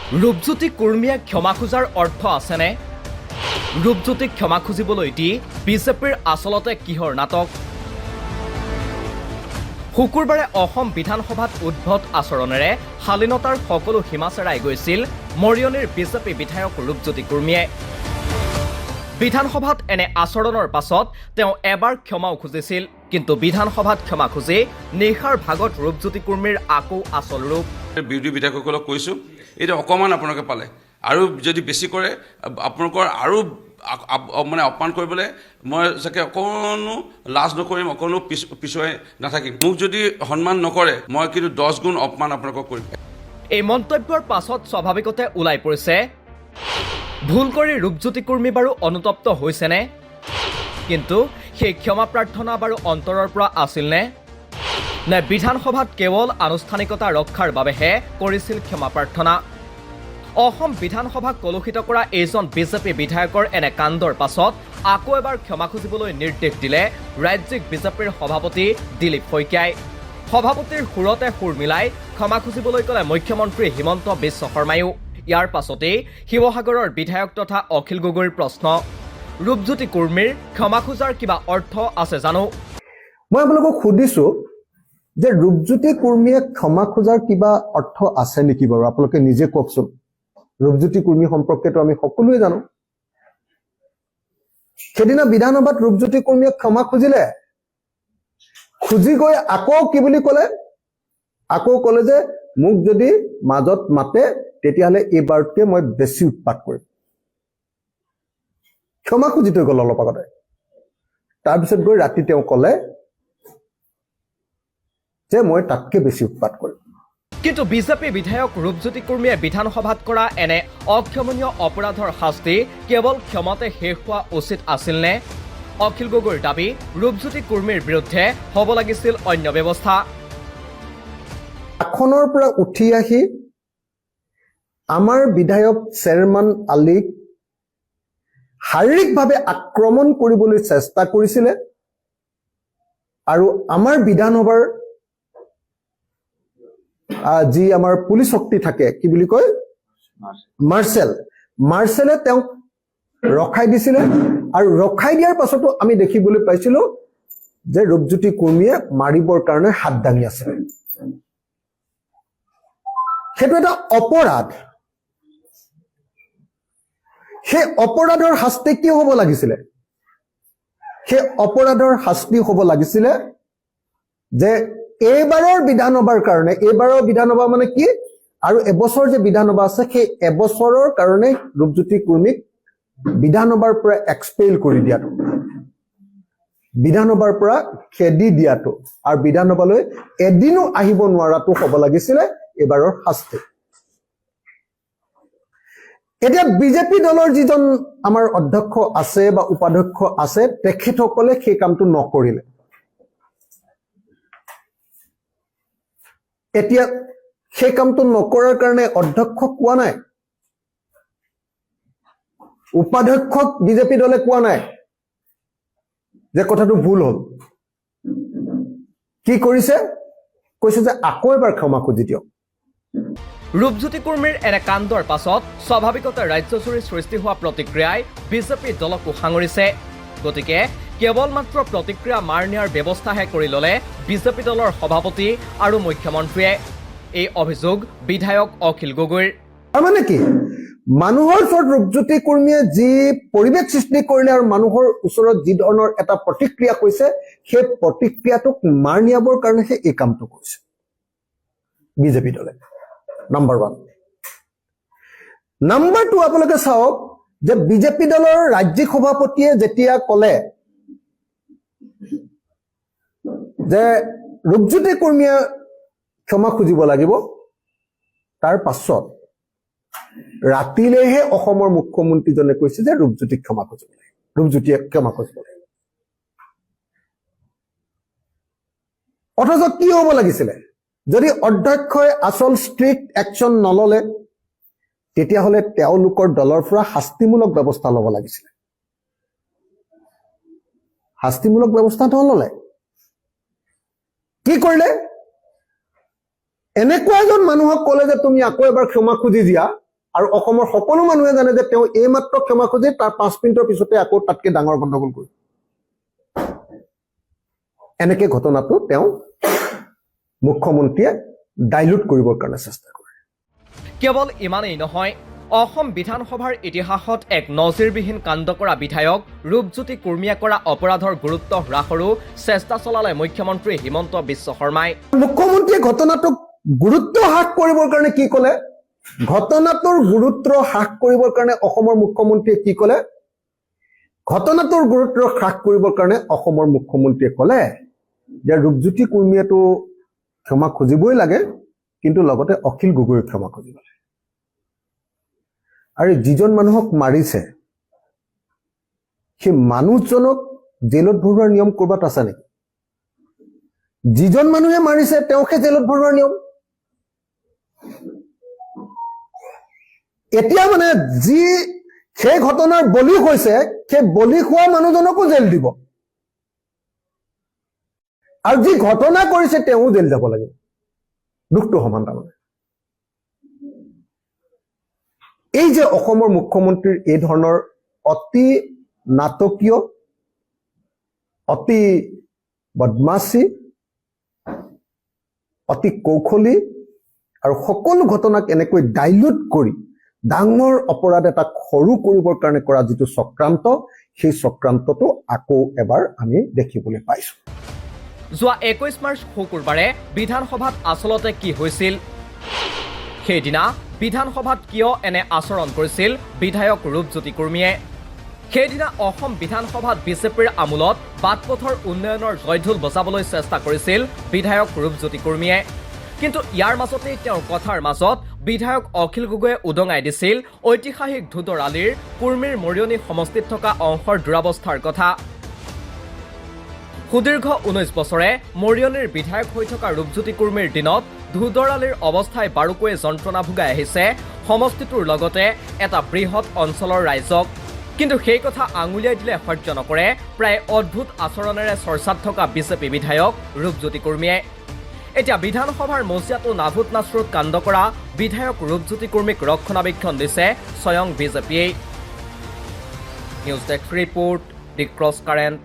ৰূপজ্যোতি কুৰ্মীয়ে ক্ষমা খোজাৰ অৰ্থ আছেনে? ৰূপজ্যোতিক ক্ষমা খুজিবলৈ দি বিজেপিৰ আচলতে কিহৰ নাটক? শুকুৰবাৰে অসম বিধানসভাত উদ্ভট আচৰণেৰে শালীনতাৰ সকলো সীমা চেৰাই গৈছিল মৰিয়নিৰ বিজেপি বিধায়ক ৰূপজ্যোতি কুৰ্মীয়ে। বিধানসভাত এনে আচৰণৰ পাছত তেওঁ এবাৰ ক্ষমাও খুজিছিল, কিন্তু বিধানসভাত ক্ষমা খুজি নিশাৰ ভাগত ৰূপজ্যোতি কুৰ্মীৰ আকৌ আচল ৰূপ। বিৰোধী বিধায়কসকলক কৈছোঁ, এতিয়া অকণমান আপোনালোকে পালে আৰু যদি বেছি কৰে আপোনালোকৰ আৰু মানে অপমান কৰিবলৈ মই চাগে অকণো লাজ নকৰিম, অকণো পিছুৱাই নাথাকিম। মোক যদি সন্মান নকৰে মই কিন্তু 10 গুণ অপমান আপোনালোকক কৰিম। এই মন্তব্যৰ পাছত স্বাভাৱিকতে ওলাই পৰিছে, ভুল কৰি ৰূপজ্যোতি কুৰ্মী বাৰু অনুতপ্ত হৈছেনে? কিন্তু সেই ক্ষমা প্ৰাৰ্থনা বাৰু অন্তৰৰ পৰা আছিল নে বিধানসভাত কেৱল আনুষ্ঠানিকতা ৰক্ষাৰ বাবেহে কৰিছিল ক্ষমা প্ৰাৰ্থনা? অসম বিধানসভাক কলুষিত কৰা এইজন বিজেপি বিধায়কৰ এনে কাণ্ডৰ পাছত আকৌ এবাৰ ক্ষমা খুজিবলৈ নিৰ্দেশ দিলে ৰাজ্যিক বিজেপিৰ সভাপতি দিলীপ শইকীয়াই। সভাপতিৰ সুৰতে সুৰ মিলাই ক্ষমা খুজিবলৈ ক'লে মুখ্যমন্ত্ৰী হিমন্ত বিশ্ব শৰ্মায়ো। ইয়াৰ পাছতেই শিৱসাগৰৰ বিধায়ক তথা অখিল গগৈৰ প্ৰশ্ন, ৰূপজ্যোতি কুৰ্মীৰ ক্ষমা খোজাৰ কিবা অৰ্থ আছে জানো? মই আপোনালোকক সুধিছো যে ৰূপজ্যোতি কুৰ্মীয়ে ক্ষমা খোজাৰ কিবা অৰ্থ আছে নেকি বাৰু? আপোনালোকে নিজে কওকচোন। ৰূপজ্যোতি কুৰ্মী সম্পৰ্কেতো আমি সকলোৱে জানো। সেইদিনা বিধানসভাত ৰূপজ্যোতি কুৰ্মীয়ে ক্ষমা খুজিলে, খুজি গৈ আকৌ কি বুলি ক'লে? আকৌ ক'লে যে মোক যদি মাজত মাতে তেতিয়াহ'লে এইবাৰতকৈ মই বেছি উৎপাত কৰিম। ক্ষমা খুজি থৈ গ'ল অলপ আগতে। তাৰপিছত গৈ ৰাতি তেওঁ ক'লে যে মই তাতকে বেছি উৎপাত কৰিম। কিন্তু বিজেপি বিধায়ক ৰূপজ্যোতি কুৰ্মীয়ে বিধানসভাত কৰা এনে অক্ষমনীয় অপৰাধৰ শাস্তি কেৱল ক্ষমাতে শেষ হোৱা উচিত আছিল নে? অখিল গগৈৰ দাবী, ৰূপজ্যোতি কুৰ্মীৰ বিৰুদ্ধে হ'ব লাগিছিল অন্য ব্যৱস্থা। আসনৰ পৰা উঠি আহি আমাৰ বিধায়ক চেয়াৰমেন আলীক শাৰীৰিকভাৱে আক্ৰমণ কৰিবলৈ চেষ্টা কৰিছিলে আৰু আমাৰ বিধানসভাৰ যি আমাৰ পুলিচ শক্তি থাকে, কি বুলি কয়, মাৰ্চেলে তেওঁক ৰখাই দিছিলে। আৰু ৰখাই দিয়াৰ পাছতো আমি দেখিবলৈ পাইছিলো যে ৰূপজ্যোতি কুৰ্মীয়ে মাৰিবৰ কাৰণে হাত দাঙি আছে। সেইটো এটা অপৰাধ। সেই অপৰাধৰ শাস্তি কি হ'ব লাগিছিলে? সেই অপৰাধৰ শাস্তি হ'ব লাগিছিলে যে এইবাৰৰ বিধানসভাৰ কাৰণে, এইবাৰৰ বিধানসভা মানে কি, আৰু এবছৰ যে বিধানসভা আছে সেই এবছৰৰ কাৰণে ৰূপজ্যোতি কুৰ্মীক বিধানসভাৰ পৰা এক্সপেল কৰি দিয়াটো, বিধানসভাৰ পৰা খেদি দিয়াটো আৰু বিধানসভালৈ এদিনো আহিব নোৱাৰাটো হ'ব লাগিছিলে এইবাৰৰ শাস্তি। এতিয়া বিজেপি দলৰ যিজন আমাৰ অধ্যক্ষ আছে বা উপাধ্যক্ষ আছে, তেখেতসকলে সেই কামটো নকৰিলে। এতিয়া সেই কামটো নকৰাৰ কাৰণে অধ্যক্ষক কোৱা নাই, উপাধ্যক্ষক বিজেপি দলে কোৱা নাই যে কথাটো ভুল হ'ল। কি কৰিছে? কৈছে যে আকৌ এবাৰ ক্ষমা খুজি দিয়ক। ৰূপজ্যোতি কুৰ্মীৰ এনে কাণ্ডৰ পাছত স্বাভাৱিকতে ৰাজ্যজুৰি সৃষ্টি হোৱা প্ৰতিক্ৰিয়াই বিজেপি দলকো সাঙুৰিছে। গতিকে কেৱল মাত্ৰ প্ৰতিক্ৰিয়া মাৰ নিয়াৰ ব্যৱস্থাহে কৰি ল'লে বিজেপি দলৰ সভাপতি আৰু মুখ্যমন্ত্ৰীয়ে। এই অভিযোগ বিধায়ক অখিল গগৈৰ। তাৰমানে কি, মানুহৰ ওচৰত ৰূপজ্যোতি কুৰ্মীয়ে যি পৰিৱেশ সৃষ্টি কৰিলে আৰু মানুহৰ ওচৰত যি ধৰণৰ এটা প্ৰতিক্ৰিয়া কৈছে, সেই প্ৰতিক্ৰিয়াটোক মাৰ নিয়াবৰ কাৰণেহে এই কামটো কৰিছে বিজেপি দলে। নম্বৰ 1। নম্বৰ 2, আপোনালোকে চাওক যে বিজেপি দলৰ ৰাজ্যিক সভাপতিয়ে যেতিয়া ক'লে যে ৰূপজ্যোতি কুৰ্মীয়ে ক্ষমা খুজিব লাগিব, তাৰ পাছত ৰাতিলেহে অসমৰ মুখ্যমন্ত্ৰীজনে কৈছে যে ৰূপজ্যোতিক ক্ষমা খুজিব লাগিব, ৰূপজ্যোতিয়ে ক্ষমা খুজিব লাগিব। অথচ কি হ'ব লাগিছিলে? যদি অধ্যক্ষই আচল ষ্ট্ৰিক্ট একশ্যন নললে তেতিয়াহ'লে তেওঁলোকৰ দলৰ পৰা শাস্তিমূলক ব্যৱস্থা ল'ব লাগিছিলে। শাস্তিমূলক ব্যৱস্থা নললে। কি কৰিলে? এনেকুৱা এজন মানুহক ক'লে যে তুমি আকৌ এবাৰ ক্ষমা খুজি দিয়া, আৰু অসমৰ সকলো মানুহে জানে যে তেওঁ এইমাত্ৰ ক্ষমা খুজি তাৰ 5 মিনিটৰ পিছতে আকৌ তাতকৈ ডাঙৰ গণ্ডগোল কৰিলে। এনেকে ঘটনাটো তেওঁ মুখ্যমন্ত্ৰীয়ে ডাইলুট কৰিবৰ কাৰণে চেষ্টা কৰে। কেৱল ইমানেই নহয়, অসম বিধানসভাৰ ইতিহাসত এক নজিৰবিহীন কাণ্ড কৰা বিধায়ক ৰূপজ্যোতি কুৰ্মীয়ে কৰা অপৰাধৰ গুৰুত্ব হ্ৰাসৰো চেষ্টা চলালে মুখ্যমন্ত্ৰী হিমন্ত বিশ্ব শৰ্মাই। মুখ্যমন্ত্ৰীয়ে ঘটনাটোক গুৰুত্ব হ্ৰাস কৰিবৰ কাৰণে কি ক'লে? ঘটনাটোৰ গুৰুত্ব হ্ৰাস কৰিবৰ কাৰণে অসমৰ মুখ্যমন্ত্ৰীয়ে কি ক'লে? ঘটনাটোৰ গুৰুত্ব হ্ৰাস কৰিবৰ কাৰণে অসমৰ মুখ্যমন্ত্ৰীয়ে ক'লে যে ৰূপজ্যোতি কুৰ্মীয়েতো ক্ষমা খুজিবই লাগে, কিন্তু লগতে অখিল গগৈক ক্ষমা খুজিব লাগে। আৰু যিজন মানুহক মাৰিছে সেই মানুহজনক জেলত ভৰোৱাৰ নিয়ম ক'ৰবাত আছে নেকি? যিজন মানুহে মাৰিছে তেওঁকে জেলত ভৰোৱাৰ নিয়ম। এতিয়া মানে যি সেই ঘটনাৰ বলি হৈছে সেই বলি হোৱা মানুহজনকো জেল দিব, আৰু যি ঘটনা কৰিছে তেওঁ জেল যাব লাগিব। দুখটো সমান তাৰমানে। এই যে অসমৰ মুখ্যমন্ত্ৰীৰ এই ধৰণৰ অতি নাটকীয়, অতি বদমাচি, অতি কৌশলী আৰু সকলো ঘটনাক এনেকৈ ডাইলুট কৰি ডাঙৰ অপৰাধ এটাক সৰু কৰিবৰ কাৰণে কৰা যিটো চক্ৰান্ত, সেই চক্ৰান্তটো আকৌ এবাৰ আমি দেখিবলৈ পাইছো। যোৱা 21 মাৰ্চ শুকুৰবাৰে বিধানসভাত আচলতে কি হৈছিল? সেইদিনা বিধানসভাত কিয় এনে আচৰণ কৰিছিল বিধায়ক ৰূপজ্যোতি কুৰ্মীয়ে? সেইদিনা অসম বিধানসভাত বিজেপিৰ আমোলত বাটপথৰ উন্নয়নৰ জয়ঢোল বজাবলৈ চেষ্টা কৰিছিল বিধায়ক ৰূপজ্যোতি কুৰ্মীয়ে। কিন্তু ইয়াৰ মাজতেই তেওঁৰ কথাৰ মাজত বিধায়ক অখিল গগৈয়ে উদঙাই দিছিল ঐতিহাসিক ধুদৰ আলিৰ কুৰ্মীৰ মৰিয়নি সমষ্টিত থকা অংশৰ দুৰৱস্থাৰ কথা। সুদীৰ্ঘ 19 বছৰে মৰিয়নিৰ বিধায়ক হৈ থকা ৰূপজ্যোতি কুৰ্মীৰ দিনত ধুদৰ আলিৰ অৱস্থাই বাৰুকৈয়ে যন্ত্ৰণা ভোগাই আহিছে সমষ্টিটোৰ লগতে এটা বৃহৎ অঞ্চলৰ ৰাইজক। কিন্তু সেই কথা আঙুলিয়াই দিলে সহ্য নকৰে প্ৰায় অদ্ভুত আচৰণেৰে চৰ্চাত থকা বিজেপি বিধায়ক ৰূপজ্যোতি কুৰ্মীয়ে। এতিয়া বিধানসভাৰ মজিয়াটো নাভুত নাচৰুত কাণ্ড কৰা বিধায়ক ৰূপজ্যোতি কুৰ্মীক ৰক্ষণাবেক্ষণ দিছে স্বয়ং বিজেপিয়ে। নিউজ ডেস্ক ৰিপোৰ্ট, দি ক্ৰছ কাৰেণ্ট।